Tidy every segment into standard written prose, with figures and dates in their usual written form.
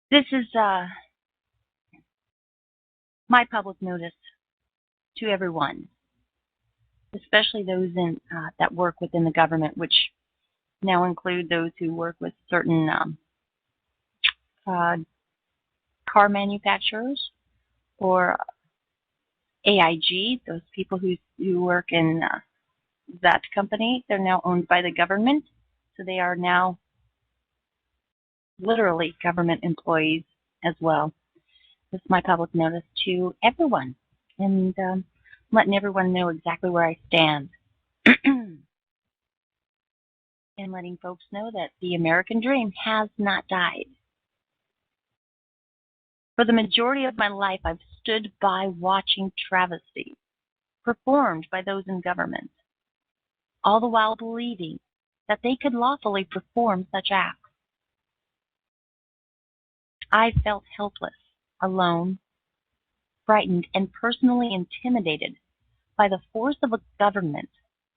This is my public notice to everyone, especially those that work within the government, which now include those who work with certain uh, car manufacturers or AIG, those people who work in that company. They're now owned by the government, so they are now literally government employees as well. This is my public notice to everyone, and letting everyone know exactly where I stand. And letting folks know that the American dream has not died. For the majority of my life, I've stood by watching travesties performed by those in government, all the while believing that they could lawfully perform such acts. I felt helpless, alone, frightened, and personally intimidated by the force of a government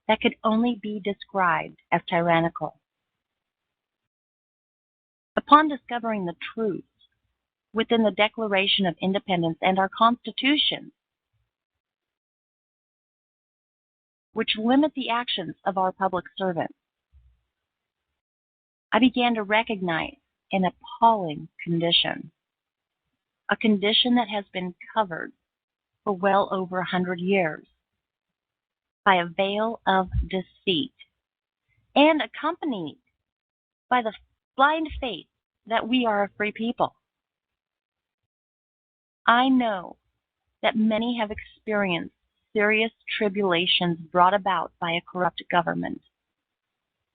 that could only be described as tyrannical. Upon discovering the truth within the Declaration of Independence and our Constitution, which limit the actions of our public servants, I began to recognize an appalling condition, a condition that has been covered for well over 100 years by a veil of deceit and accompanied by the blind faith that we are a free people. I know that many have experienced serious tribulations brought about by a corrupt government.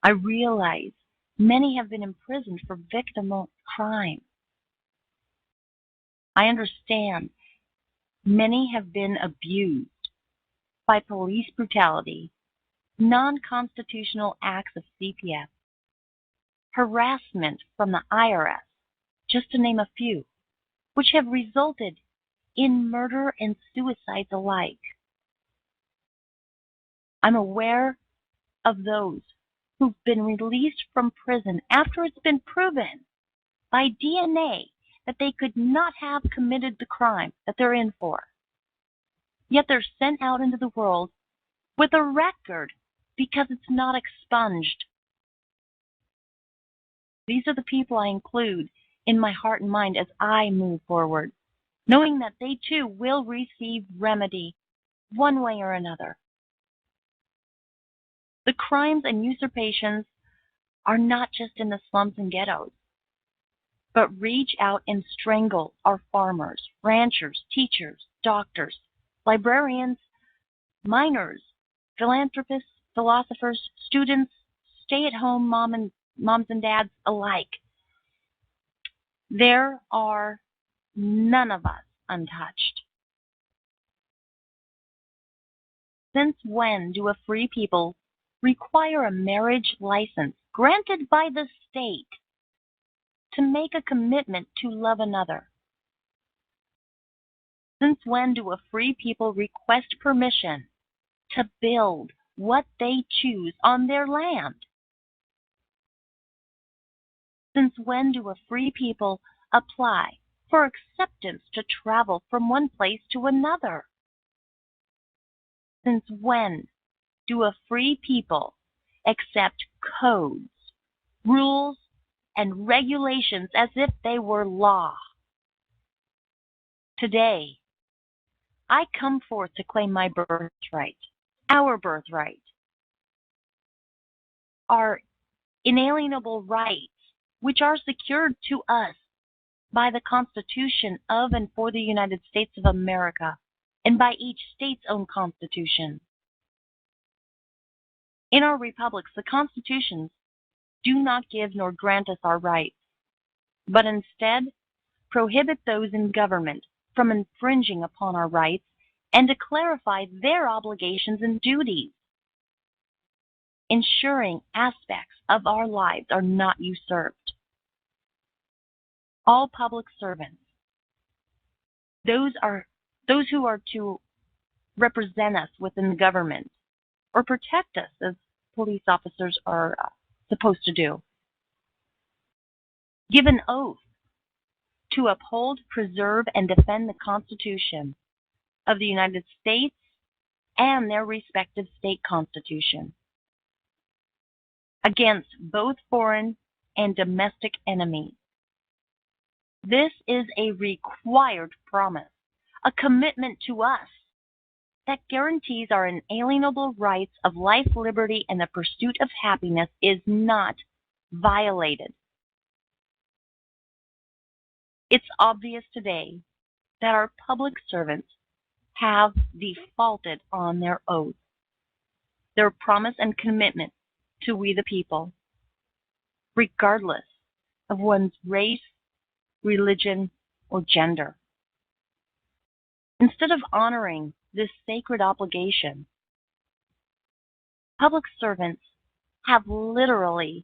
I realize many have been imprisoned for victimless crime. I understand many have been abused by police brutality, non-constitutional acts of CPS, harassment from the IRS, just to name a few, which have resulted in murder and suicides alike. I'm aware of those who've been released from prison after it's been proven by DNA that they could not have committed the crime that they're in for. Yet they're sent out into the world with a record because it's not expunged. These are the people I include in my heart and mind as I move forward, knowing that they too will receive remedy one way or another. The crimes and usurpations are not just in the slums and ghettos, but reach out and strangle our farmers, ranchers, teachers, doctors, librarians, miners, philanthropists, philosophers, students, stay-at-home moms and dads alike. There are none of us untouched. Since when do a free people require a marriage license granted by the state to make a commitment to love another? Since when do a free people request permission to build what they choose on their land? Since when do a free people apply for acceptance to travel from one place to another? Since when do a free people accept codes, rules, and regulations as if they were law? Today, I come forth to claim my birthright, our birthright, our inalienable rights, which are secured to us by the Constitution of and for the United States of America, and by each state's own constitution. In our republics, the constitutions do not give nor grant us our rights, but instead prohibit those in government from infringing upon our rights and to clarify their obligations and duties, ensuring aspects of our lives are not usurped. All public servants, those who are to represent us within the government or protect us as police officers are supposed to do, give an oath to uphold, preserve, and defend the Constitution of the United States and their respective state constitution against both foreign and domestic enemies. This is a required promise, a commitment to us that guarantees our inalienable rights of life, liberty, and the pursuit of happiness is not violated. It's obvious today that our public servants have defaulted on their oath, their promise and commitment to we the people, regardless of one's race, religion, or gender. Instead of honoring this sacred obligation, public servants have literally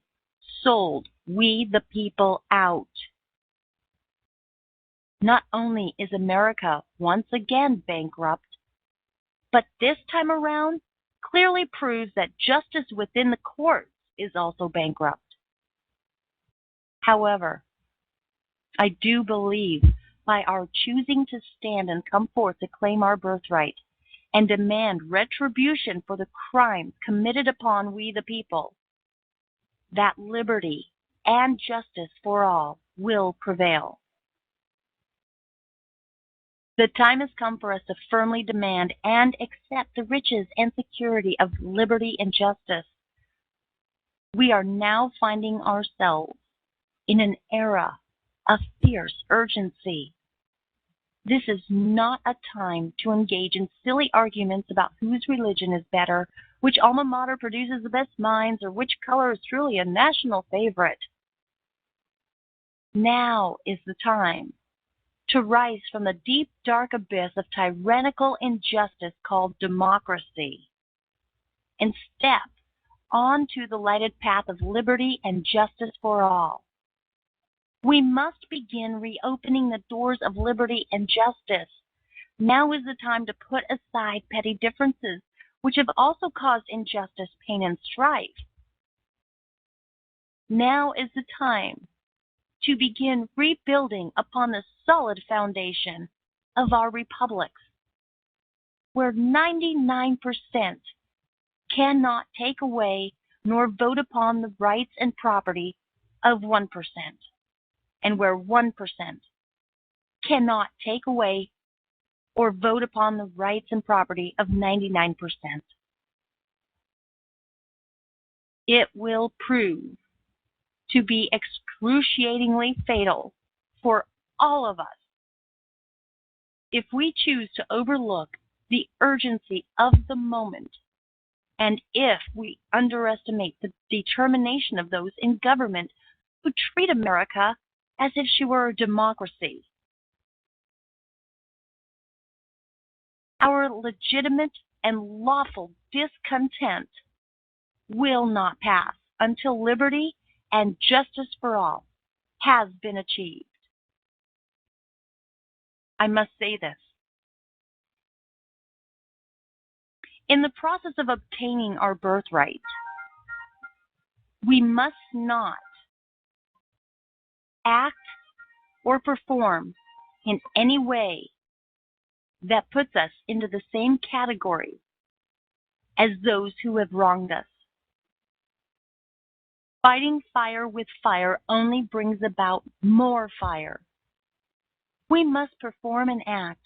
sold we the people out. Not only is America once again bankrupt, but this time around clearly proves that justice within the courts is also bankrupt. However, I do believe by our choosing to stand and come forth to claim our birthright and demand retribution for the crimes committed upon we the people, that liberty and justice for all will prevail. The time has come for us to firmly demand and accept the riches and security of liberty and justice. We are now finding ourselves in an era of fierce urgency. This is not a time to engage in silly arguments about whose religion is better, which alma mater produces the best minds, or which color is truly a national favorite. Now is the time to rise from the deep, dark abyss of tyrannical injustice called democracy and step onto the lighted path of liberty and justice for all. We must begin reopening the doors of liberty and justice. Now is the time to put aside petty differences, which have also caused injustice, pain, and strife. Now is the time to begin rebuilding upon the solid foundation of our republics, where 99% cannot take away nor vote upon the rights and property of 1%, and where 1% cannot take away or vote upon the rights and property of 99%. It will prove to be excruciatingly fatal for all of us if we choose to overlook the urgency of the moment, and if we underestimate the determination of those in government who treat America as if she were a democracy. Our legitimate and lawful discontent will not pass until liberty and justice for all has been achieved. I must say this. In the process of obtaining our birthright, we must not act or perform in any way that puts us into the same category as those who have wronged us. Fighting fire with fire only brings about more fire. We must perform and act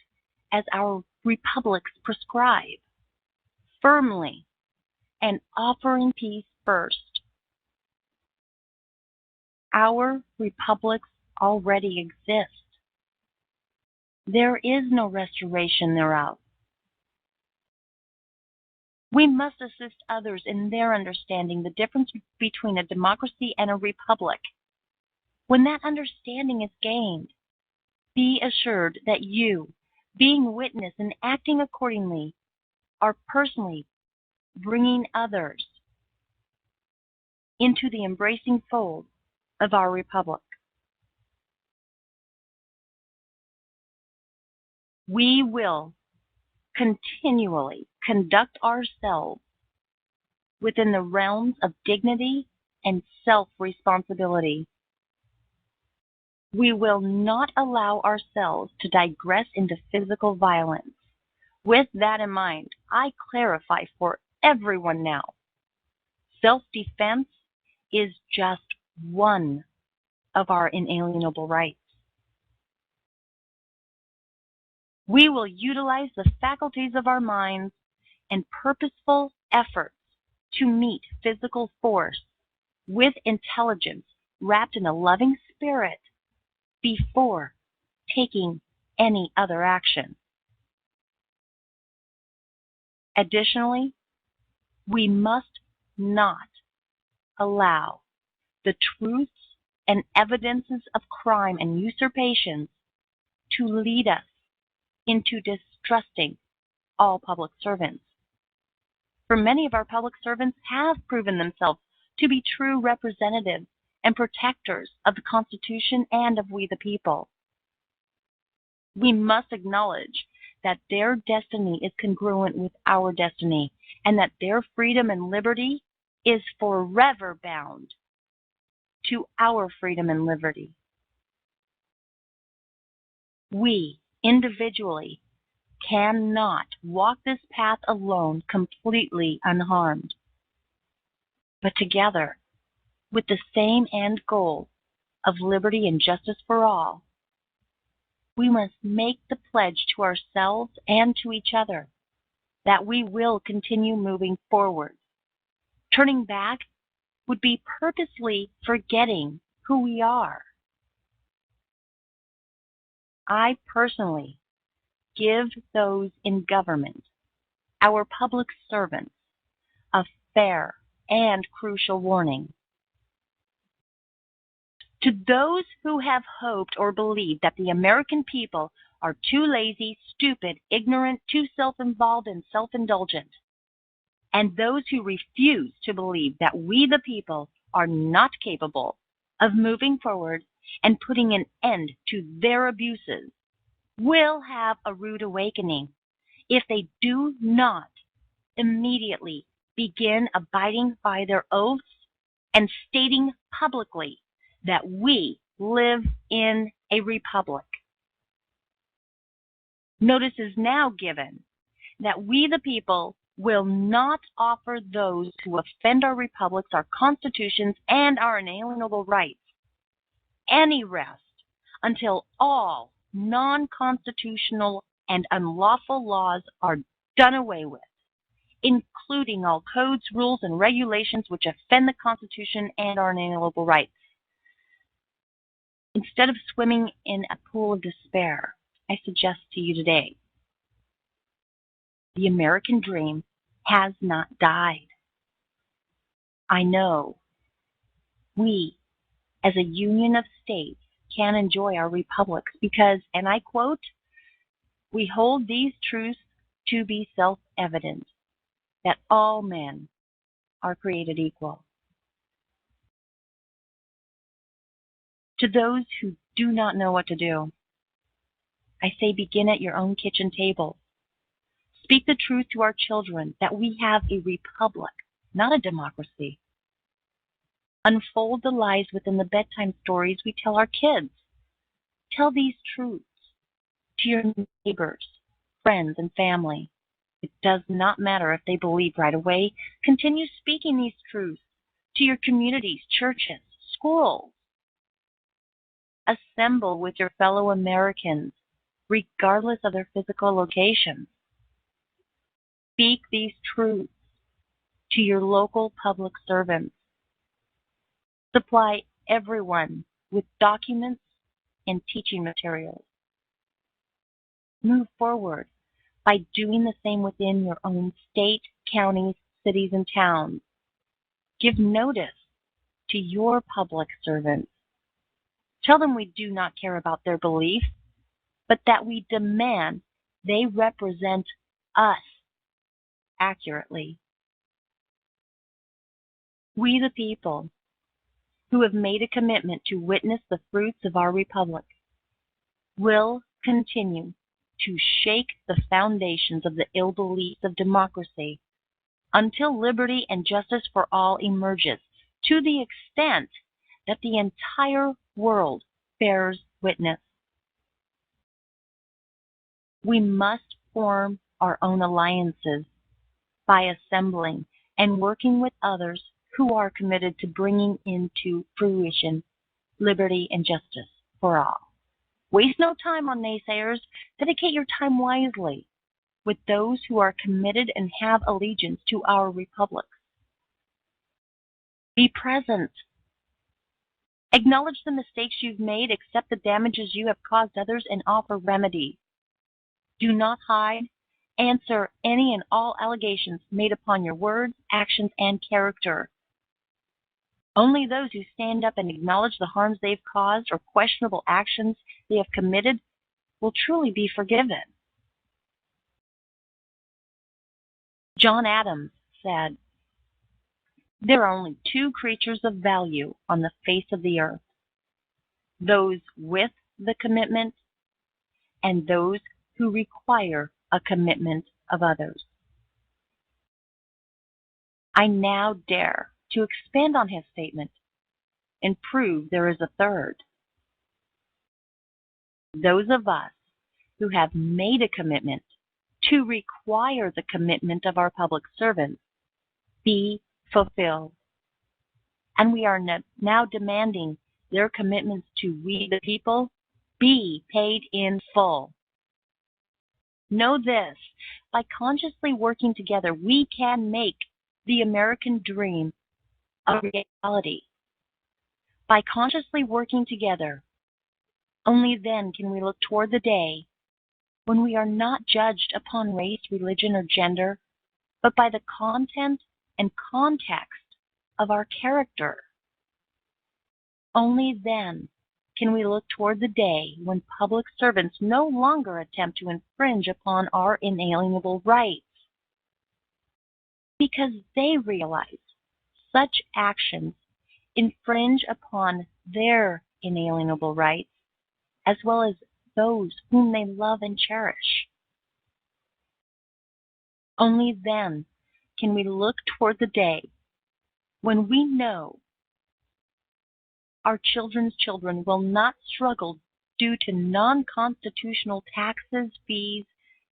as our republics prescribe, firmly, and offering peace first. Our republics already exist. There is no restoration thereof. We must assist others in their understanding the difference between a democracy and a republic. When that understanding is gained, be assured that you, being witness and acting accordingly, are personally bringing others into the embracing fold of our republic. We will continually conduct ourselves within the realms of dignity and self-responsibility. We will not allow ourselves to digress into physical violence. With that in mind, I clarify for everyone now. Self-defense is just one of our inalienable rights. We will utilize the faculties of our minds and purposeful efforts to meet physical force with intelligence wrapped in a loving spirit before taking any other action. Additionally, we must not allow the truths and evidences of crime and usurpations to lead us into distrusting all public servants. For many of our public servants have proven themselves to be true representatives and protectors of the Constitution and of we the people. We must acknowledge that their destiny is congruent with our destiny and that their freedom and liberty is forever bound to our freedom and liberty. We, individually, cannot walk this path alone completely unharmed. But together, with the same end goal of liberty and justice for all, we must make the pledge to ourselves and to each other that we will continue moving forward. Turning back would be purposely forgetting who we are. I personally give those in government, our public servants, a fair and crucial warning. To those who have hoped or believed that the American people are too lazy, stupid, ignorant, too self-involved, and self-indulgent, and those who refuse to believe that we the people are not capable of moving forward and putting an end to their abuses, will have a rude awakening if they do not immediately begin abiding by their oaths and stating publicly that we live in a republic. Notice is now given that we the people will not offer those who offend our republics, our constitutions, and our inalienable rights any rest until all non-constitutional and unlawful laws are done away with, including all codes, rules, and regulations which offend the Constitution and our inalienable rights. Instead of swimming in a pool of despair, I suggest to you today, the American dream has not died. I know we, as a union of states, can enjoy our republics because, and I quote, we hold these truths to be self-evident, that all men are created equal. To those who do not know what to do, I say begin at your own kitchen table. Speak the truth to our children that we have a republic, not a democracy. Unfold the lies within the bedtime stories we tell our kids. Tell these truths to your neighbors, friends, and family. It does not matter if they believe right away. Continue speaking these truths to your communities, churches, schools. Assemble with your fellow Americans, regardless of their physical locations. Speak these truths to your local public servants. Supply everyone with documents and teaching materials. Move forward by doing the same within your own state, counties, cities, and towns. Give notice to your public servants. Tell them we do not care about their belief, but that we demand they represent us accurately. We the people who have made a commitment to witness the fruits of our republic will continue to shake the foundations of the ill beliefs of democracy until liberty and justice for all emerges, to the extent that the entire world bears witness. We must form our own alliances by assembling and working with others who are committed to bringing into fruition liberty and justice for all. Waste no time on naysayers. Dedicate your time wisely with those who are committed and have allegiance to our republic. Be present. Acknowledge the mistakes you've made, accept the damages you have caused others, and offer remedy. Do not hide. Answer any and all allegations made upon your words, actions, and character. Only those who stand up and acknowledge the harms they've caused or questionable actions they have committed will truly be forgiven. John Adams said, "There are only two creatures of value on the face of the earth, those with the commitment and those who require a commitment of others." I now dare to expand on his statement and prove there is a third. Those of us who have made a commitment to require the commitment of our public servants be fulfilled. And we are now demanding their commitments to we the people be paid in full. Know this, by consciously working together, we can make the American dream a reality. By consciously working together, only then can we look toward the day when we are not judged upon race, religion, or gender, but by the content and context of our character. Only then can we look toward the day when public servants no longer attempt to infringe upon our inalienable rights, because they realize such actions infringe upon their inalienable rights as well as those whom they love and cherish. Only then can we look toward the day when we know our children's children will not struggle due to non-constitutional taxes, fees,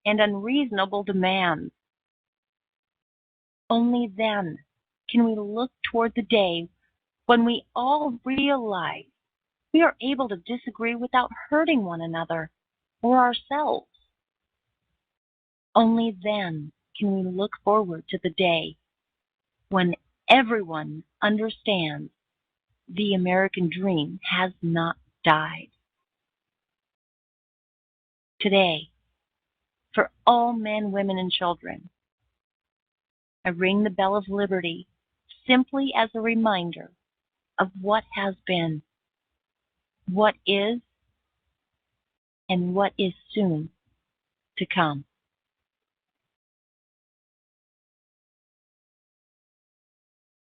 and unreasonable demands. Only then can we look toward the day when we all realize we are able to disagree without hurting one another or ourselves. Only then can we look forward to the day when everyone understands the American dream has not died. Today, for all men, women, and children, I ring the bell of liberty simply as a reminder of what has been, what is, and what is soon to come.